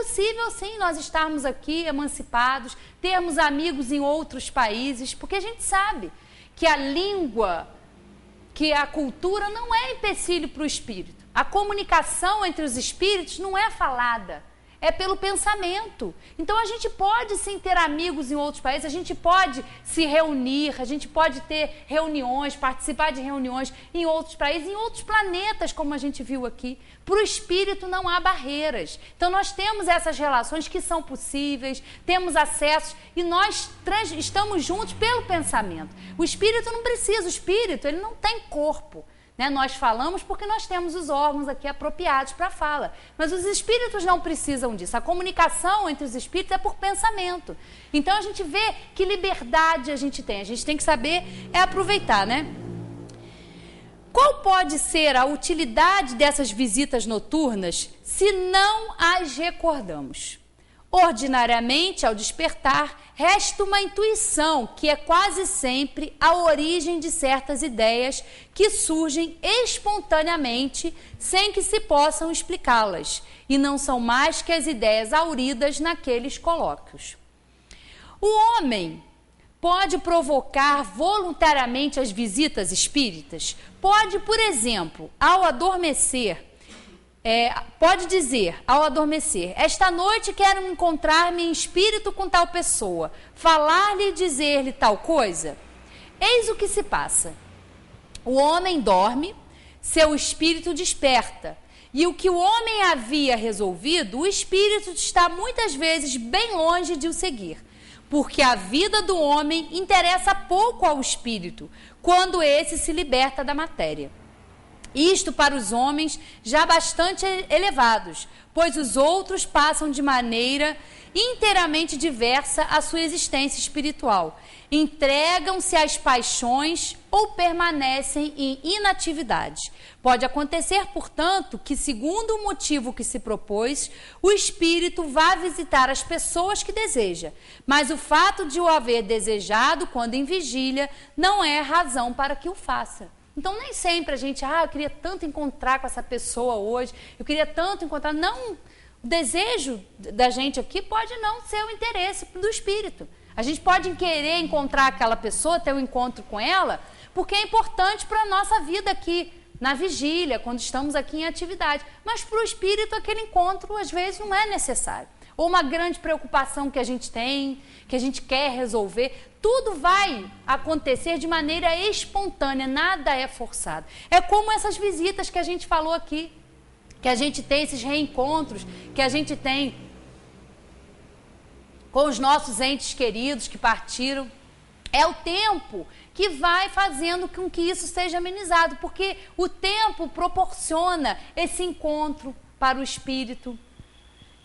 possível sim nós estarmos aqui emancipados, termos amigos em outros países, porque a gente sabe que a língua, que a cultura não é empecilho para o espírito. A comunicação entre os espíritos não é falada, é pelo pensamento. Então a gente pode sim ter amigos em outros países, a gente pode se reunir, a gente pode ter reuniões, participar de reuniões em outros países, em outros planetas, como a gente viu aqui. Para o espírito não há barreiras. Então nós temos essas relações que são possíveis, temos acessos e nós estamos juntos pelo pensamento. O espírito não precisa, o espírito ele não tem corpo. Né? Nós falamos porque nós temos os órgãos aqui apropriados para a fala. Mas os espíritos não precisam disso. A comunicação entre os espíritos é por pensamento. Então a gente vê que liberdade a gente tem. A gente tem que saber aproveitar, né? Qual pode ser a utilidade dessas visitas noturnas se não as recordamos? Ordinariamente, ao despertar, resta uma intuição que é quase sempre a origem de certas ideias que surgem espontaneamente sem que se possam explicá-las e não são mais que as ideias auridas naqueles colóquios. O homem pode provocar voluntariamente as visitas espíritas? Pode, por exemplo, ao adormecer, pode dizer, ao adormecer, esta noite quero encontrar-me em espírito com tal pessoa, falar-lhe e dizer-lhe tal coisa. Eis o que se passa. O homem dorme, seu espírito desperta, e o que o homem havia resolvido, o espírito está muitas vezes bem longe de o seguir, porque a vida do homem interessa pouco ao espírito, quando esse se liberta da matéria. Isto para os homens já bastante elevados, pois os outros passam de maneira inteiramente diversa a sua existência espiritual. Entregam-se às paixões ou permanecem em inatividade. Pode acontecer, portanto, que, segundo o motivo que se propôs, o espírito vá visitar as pessoas que deseja, mas o fato de o haver desejado quando em vigília não é razão para que o faça. Então, nem sempre a gente, eu queria tanto encontrar com essa pessoa hoje, eu queria tanto encontrar. Não, o desejo da gente aqui pode não ser o interesse do espírito. A gente pode querer encontrar aquela pessoa, ter um encontro com ela, porque é importante para a nossa vida aqui, na vigília, quando estamos aqui em atividade. Mas para o espírito, aquele encontro, às vezes, não é necessário. Ou uma grande preocupação que a gente tem, que a gente quer resolver. Tudo vai acontecer de maneira espontânea, nada é forçado. É como essas visitas que a gente falou aqui, que a gente tem esses reencontros, que a gente tem com os nossos entes queridos que partiram. É o tempo que vai fazendo com que isso seja amenizado, porque o tempo proporciona esse encontro para o espírito.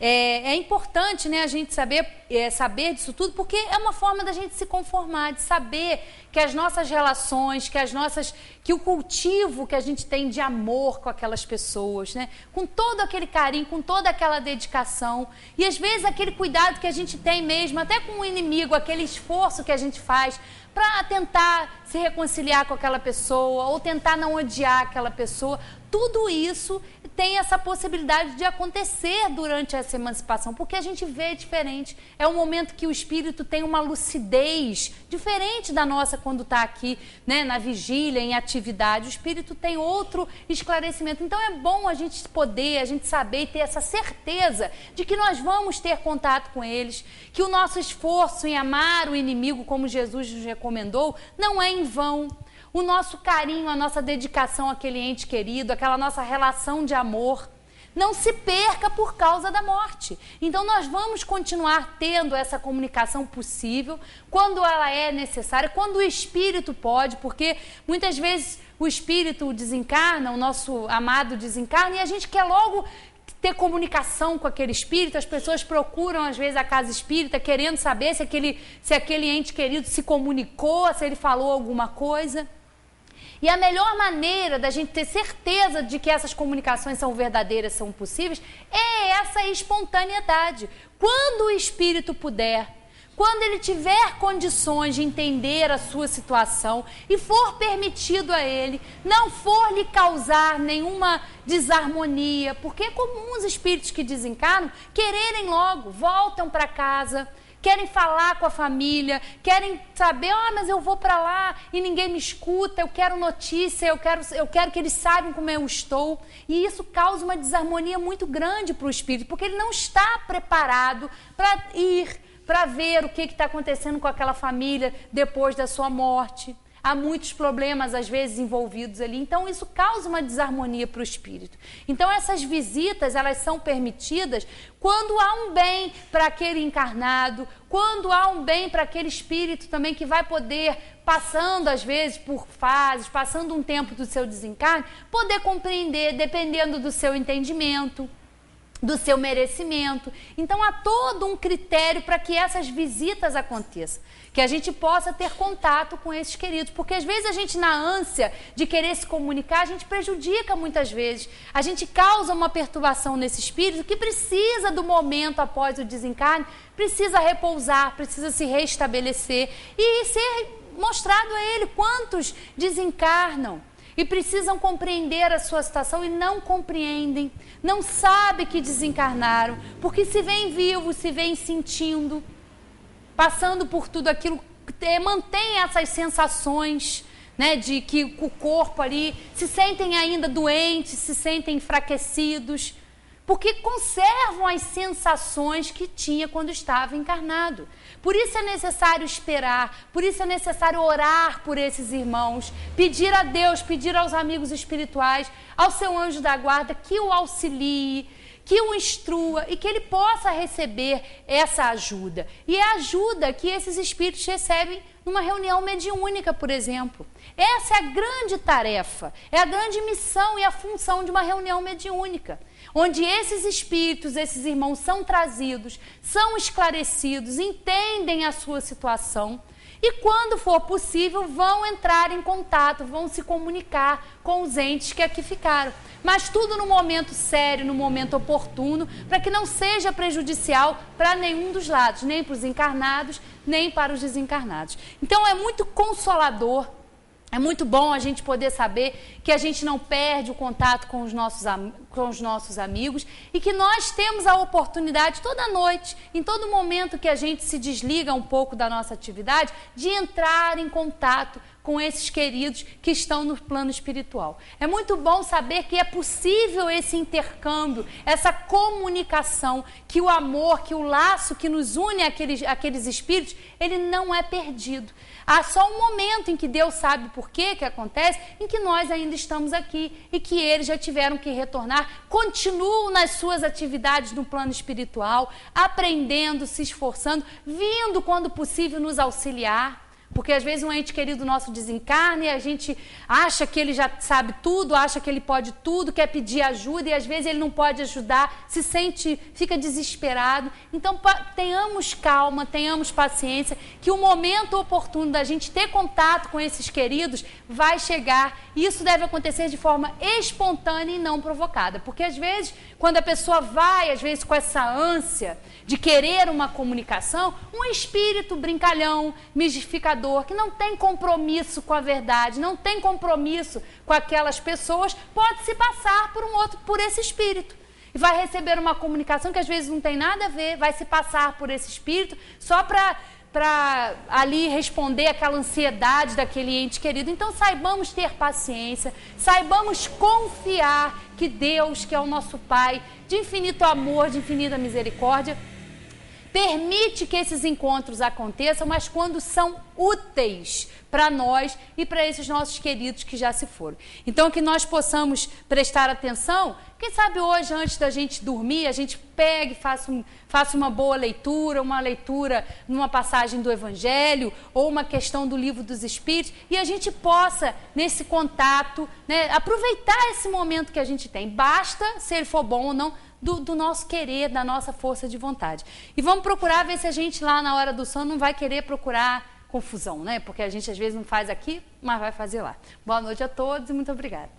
É importante, né, a gente saber disso tudo, porque é uma forma da gente se conformar, de saber que as nossas relações, que o cultivo que a gente tem de amor com aquelas pessoas, né, com todo aquele carinho, com toda aquela dedicação, e às vezes aquele cuidado que a gente tem mesmo, até com o inimigo, aquele esforço que a gente faz para tentar se reconciliar com aquela pessoa, ou tentar não odiar aquela pessoa, tudo isso tem essa possibilidade de acontecer durante essa emancipação, porque a gente vê diferente. É um momento que o espírito tem uma lucidez diferente da nossa quando está aqui, né, na vigília, em atividade. O espírito tem outro esclarecimento. Então é bom a gente saber e ter essa certeza de que nós vamos ter contato com eles, que o nosso esforço em amar o inimigo, como Jesus nos recomendou, não é em vão. O nosso carinho, a nossa dedicação àquele ente querido, aquela nossa relação de amor, não se perca por causa da morte. Então nós vamos continuar tendo essa comunicação possível, quando ela é necessária, quando o espírito pode, porque muitas vezes o espírito desencarna, o nosso amado desencarna, e a gente quer logo ter comunicação com aquele espírito. As pessoas procuram às vezes a casa espírita querendo saber se aquele ente querido se comunicou, se ele falou alguma coisa. E a melhor maneira da gente ter certeza de que essas comunicações são verdadeiras, são possíveis, é essa espontaneidade. Quando o espírito puder, quando ele tiver condições de entender a sua situação e for permitido a ele, não for lhe causar nenhuma desarmonia, porque é comum os espíritos que desencarnam quererem logo, voltam para casa, querem falar com a família, querem saber, mas eu vou para lá e ninguém me escuta, eu quero notícia, eu quero que eles saibam como eu estou. E isso causa uma desarmonia muito grande para o espírito, porque ele não está preparado para ir, para ver o que está acontecendo com aquela família depois da sua morte. Há muitos problemas, às vezes, envolvidos ali. Então, isso causa uma desarmonia para o espírito. Então, essas visitas, elas são permitidas quando há um bem para aquele encarnado, quando há um bem para aquele espírito também que vai poder, passando, às vezes, por fases, passando um tempo do seu desencarne, poder compreender, dependendo do seu entendimento, do seu merecimento. Então, há todo um critério para que essas visitas aconteçam, que a gente possa ter contato com esses queridos, porque às vezes a gente, na ânsia de querer se comunicar, a gente prejudica muitas vezes, a gente causa uma perturbação nesse espírito que precisa do momento após o desencarne, precisa repousar, precisa se restabelecer e ser mostrado a ele. Quantos desencarnam e precisam compreender a sua situação e não compreendem, não sabem que desencarnaram, porque se veem vivos, se veem sentindo, passando por tudo aquilo, mantém essas sensações, né, de que o corpo ali, se sentem ainda doentes, se sentem enfraquecidos, porque conservam as sensações que tinha quando estava encarnado. Por isso é necessário esperar, por isso é necessário orar por esses irmãos, pedir a Deus, pedir aos amigos espirituais, ao seu anjo da guarda, que o auxilie, que o instrua e que ele possa receber essa ajuda. E é a ajuda que esses espíritos recebem numa reunião mediúnica, por exemplo. Essa é a grande tarefa, é a grande missão e a função de uma reunião mediúnica, onde esses espíritos, esses irmãos são trazidos, são esclarecidos, entendem a sua situação e, quando for possível, vão entrar em contato, vão se comunicar com os entes que aqui ficaram. Mas tudo no momento sério, no momento oportuno, para que não seja prejudicial para nenhum dos lados, nem para os encarnados, nem para os desencarnados. Então é muito consolador, é muito bom a gente poder saber que a gente não perde o contato com os nossos amigos e que nós temos a oportunidade toda noite, em todo momento que a gente se desliga um pouco da nossa atividade, de entrar em contato com esses queridos que estão no plano espiritual. É muito bom saber que é possível esse intercâmbio, essa comunicação, que o amor, que o laço que nos une àqueles espíritos, ele não é perdido. Há só um momento em que Deus sabe por que acontece, em que nós ainda estamos aqui e que eles já tiveram que retornar, continuam nas suas atividades no plano espiritual, aprendendo, se esforçando, vindo quando possível nos auxiliar. Porque às vezes um ente querido nosso desencarna e a gente acha que ele já sabe tudo, acha que ele pode tudo, quer pedir ajuda e às vezes ele não pode ajudar, se sente, fica desesperado. Então tenhamos calma, tenhamos paciência, que o momento oportuno da gente ter contato com esses queridos vai chegar. E isso deve acontecer de forma espontânea e não provocada. Porque às vezes, quando a pessoa vai, às vezes com essa ânsia de querer uma comunicação, um espírito brincalhão, mistificador, que não tem compromisso com a verdade, não tem compromisso com aquelas pessoas, pode se passar por esse espírito. E vai receber uma comunicação que às vezes não tem nada a ver, vai se passar por esse espírito só para ali responder aquela ansiedade daquele ente querido. Então saibamos ter paciência, saibamos confiar que Deus, que é o nosso Pai, de infinito amor, de infinita misericórdia, permite que esses encontros aconteçam, mas quando são úteis para nós e para esses nossos queridos que já se foram. Então, que nós possamos prestar atenção, quem sabe hoje, antes da gente dormir, a gente pegue, faça uma boa leitura, uma leitura numa passagem do Evangelho ou uma questão do Livro dos Espíritos, e a gente possa, nesse contato, né, aproveitar esse momento que a gente tem. Basta, se ele for bom ou não, do nosso querer, da nossa força de vontade. E vamos procurar ver se a gente lá na hora do sono não vai querer procurar confusão, né? Porque a gente às vezes não faz aqui, mas vai fazer lá. Boa noite a todos e muito obrigada.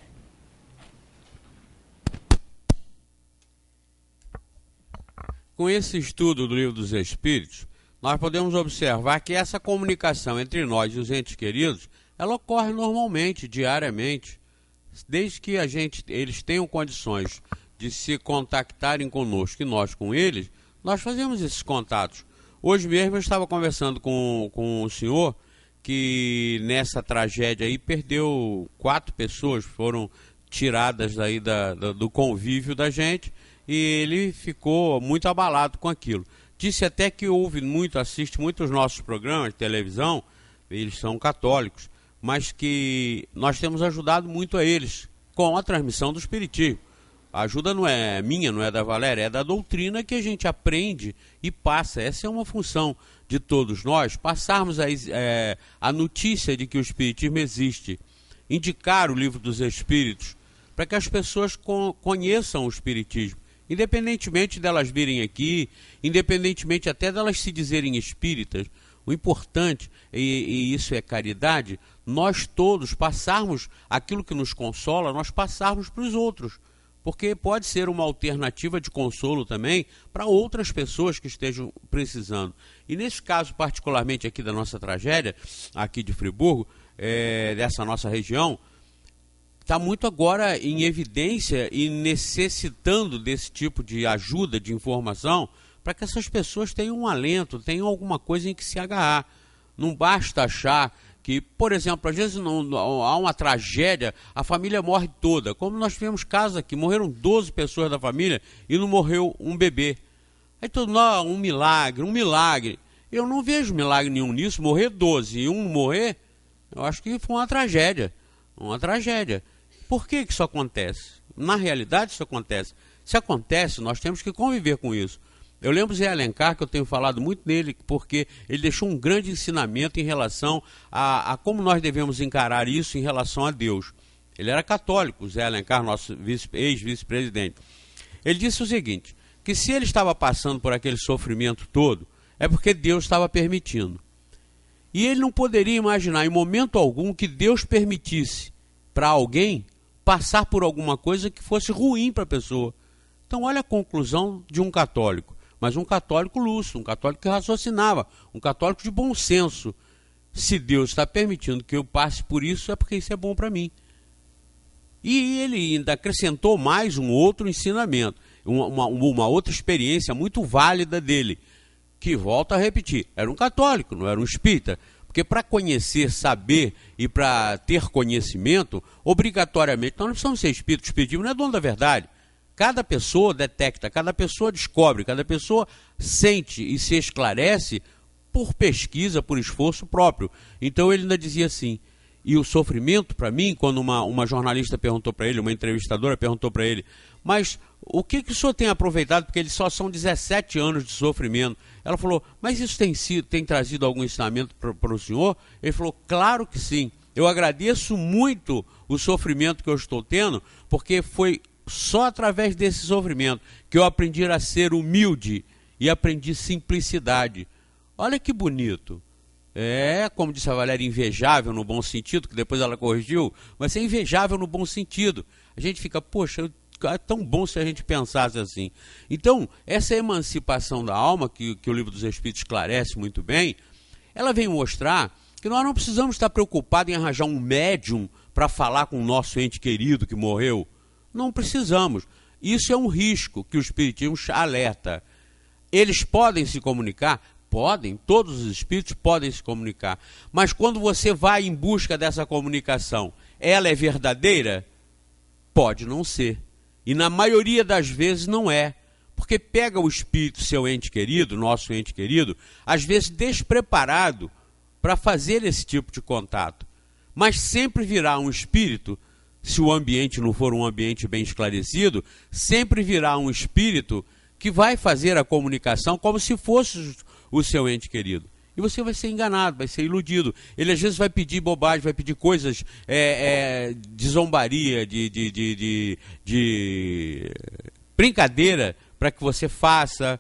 Com esse estudo do Livro dos Espíritos, nós podemos observar que essa comunicação entre nós e os entes queridos, ela ocorre normalmente, diariamente, desde que eles tenham condições de se contactarem conosco e nós com eles, nós fazemos esses contatos. Hoje mesmo eu estava conversando com um senhor que nessa tragédia aí perdeu 4 pessoas, foram tiradas aí do convívio da gente, e ele ficou muito abalado com aquilo. Disse até que assiste muitos nossos programas de televisão, eles são católicos, mas que nós temos ajudado muito a eles com a transmissão do Espiritismo. A ajuda não é minha, não é da Valéria, é da doutrina que a gente aprende e passa. Essa é uma função de todos nós, passarmos a notícia de que o Espiritismo existe, indicar o Livro dos Espíritos, para que as pessoas conheçam o Espiritismo, independentemente delas virem aqui, independentemente até delas se dizerem espíritas. O importante, e isso é caridade, nós todos passarmos aquilo que nos consola, nós passarmos para os outros, porque pode ser uma alternativa de consolo também para outras pessoas que estejam precisando. E nesse caso, particularmente aqui da nossa tragédia, aqui de Friburgo, dessa nossa região, está muito agora em evidência e necessitando desse tipo de ajuda, de informação, para que essas pessoas tenham um alento, tenham alguma coisa em que se agarrar. Não basta achar que, por exemplo, às vezes há uma tragédia, a família morre toda. Como nós tivemos casos aqui, morreram 12 pessoas da família e não morreu um bebê. Aí todo mundo, um milagre, um milagre. Eu não vejo milagre nenhum nisso, morrer 12 e um morrer, eu acho que foi uma tragédia. Uma tragédia. Por que isso acontece? Na realidade isso acontece. Se acontece, nós temos que conviver com isso. Eu lembro Zé Alencar, que eu tenho falado muito nele, porque ele deixou um grande ensinamento em relação a como nós devemos encarar isso em relação a Deus. Ele era católico, Zé Alencar, nosso ex-vice-presidente. Ele disse o seguinte, que se ele estava passando por aquele sofrimento todo, é porque Deus estava permitindo. E ele não poderia imaginar em momento algum que Deus permitisse para alguém passar por alguma coisa que fosse ruim para a pessoa. Então olha a conclusão de um católico, mas um católico lúcido, um católico que raciocinava, um católico de bom senso. Se Deus está permitindo que eu passe por isso, é porque isso é bom para mim. E ele ainda acrescentou mais um outro ensinamento, uma outra experiência muito válida dele, que, volto a repetir, era um católico, não era um espírita. Porque para conhecer, saber e para ter conhecimento, obrigatoriamente, nós não precisamos ser espírito. O espiritismo não é dono da verdade. Cada pessoa detecta, cada pessoa descobre, cada pessoa sente e se esclarece por pesquisa, por esforço próprio. Então ele ainda dizia assim, e o sofrimento para mim, quando uma jornalista perguntou para ele, uma entrevistadora perguntou para ele, mas o que o senhor tem aproveitado, porque eles só são 17 anos de sofrimento. Ela falou, mas isso tem trazido algum ensinamento para o senhor? Ele falou, claro que sim. Eu agradeço muito o sofrimento que eu estou tendo, porque foi só através desse sofrimento que eu aprendi a ser humilde e aprendi simplicidade. Olha que bonito. Como disse a Valéria, invejável no bom sentido, que depois ela corrigiu, mas é invejável no bom sentido. A gente fica, poxa, é tão bom se a gente pensasse assim. Então, essa emancipação da alma, que o Livro dos Espíritos esclarece muito bem, ela vem mostrar que nós não precisamos estar preocupados em arranjar um médium para falar com o nosso ente querido que morreu. Não precisamos. Isso é um risco que o Espiritismo alerta. Eles podem se comunicar? Podem, todos os espíritos podem se comunicar. Mas quando você vai em busca dessa comunicação, ela é verdadeira? Pode não ser. E na maioria das vezes não é. Porque pega o espírito, seu ente querido, nosso ente querido, às vezes despreparado para fazer esse tipo de contato. Mas sempre virá um espírito, se o ambiente não for um ambiente bem esclarecido, sempre virá um espírito que vai fazer a comunicação como se fosse o seu ente querido. E você vai ser enganado, vai ser iludido. Ele às vezes vai pedir bobagem, vai pedir coisas de zombaria, de brincadeira para que você faça.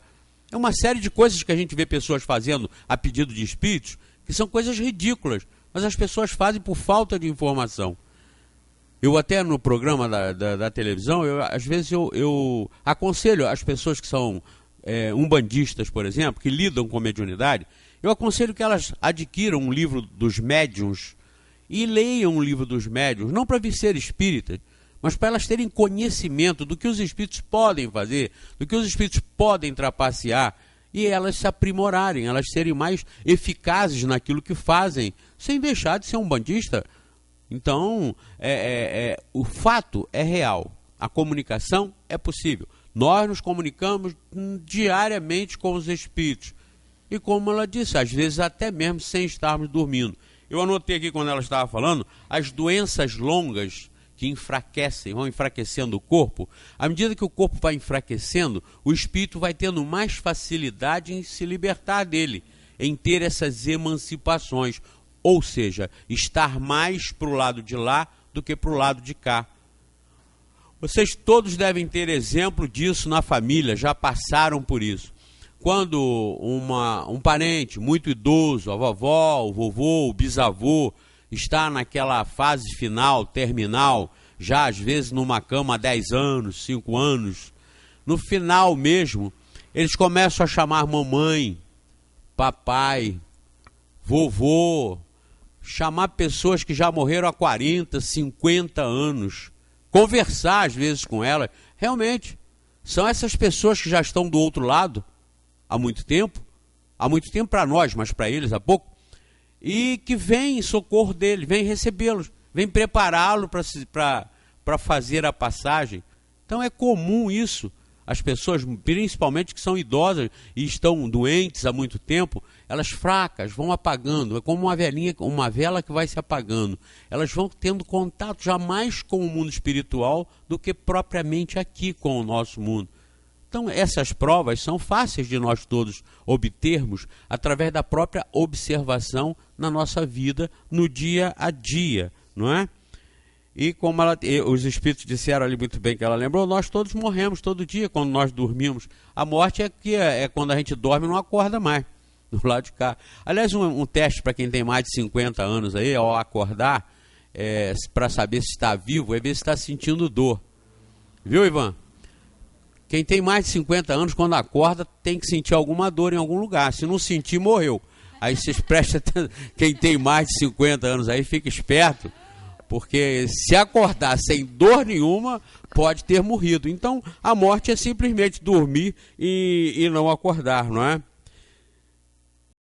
É uma série de coisas que a gente vê pessoas fazendo a pedido de espíritos, que são coisas ridículas, mas as pessoas fazem por falta de informação. Eu até no programa da televisão, às vezes eu aconselho as pessoas que são umbandistas, por exemplo, que lidam com mediunidade, eu aconselho que elas adquiram um livro dos médiuns e leiam um livro dos médiuns, não para ser espíritas, mas para elas terem conhecimento do que os espíritos podem fazer, do que os espíritos podem trapacear, e elas se aprimorarem, elas serem mais eficazes naquilo que fazem, sem deixar de ser um bandista. Então, o fato é real, a comunicação é possível. Nós nos comunicamos diariamente com os espíritos. E como ela disse, às vezes até mesmo sem estarmos dormindo. Eu anotei aqui quando ela estava falando, as doenças longas que enfraquecem, vão enfraquecendo o corpo. À medida que o corpo vai enfraquecendo, o espírito vai tendo mais facilidade em se libertar dele, em ter essas emancipações. Ou seja, estar mais para o lado de lá do que para o lado de cá. Vocês todos devem ter exemplo disso na família, já passaram por isso. Quando um parente muito idoso, a vovó, o vovô, o bisavô, está naquela fase final, terminal, já às vezes numa cama há 10 anos, 5 anos, no final mesmo, eles começam a chamar mamãe, papai, vovô, chamar pessoas que já morreram há 40, 50 anos, conversar às vezes com elas. Realmente, são essas pessoas que já estão do outro lado há muito tempo para nós, mas para eles há pouco, e que vem em socorro dele, vem recebê-los, vem prepará-lo para fazer a passagem. Então é comum isso. As pessoas, principalmente que são idosas e estão doentes há muito tempo, elas fracas, vão apagando. É como uma vela que vai se apagando. Elas vão tendo contato jamais com o mundo espiritual do que propriamente aqui com o nosso mundo. Então essas provas são fáceis de nós todos obtermos através da própria observação na nossa vida, no dia a dia, não é? E como os espíritos disseram ali muito bem que ela lembrou, nós todos morremos todo dia quando nós dormimos. A morte é quando a gente dorme e não acorda mais, do lado de cá. Aliás, um teste para quem tem mais de 50 anos aí, ao acordar, para saber se está vivo, é ver se está sentindo dor. Viu, Ivan? Quem tem mais de 50 anos, quando acorda, tem que sentir alguma dor em algum lugar. Se não sentir, morreu. Aí vocês prestem atenção. Quem tem mais de 50 anos aí, fica esperto. Porque se acordar sem dor nenhuma, pode ter morrido. Então, a morte é simplesmente dormir e não acordar, não é?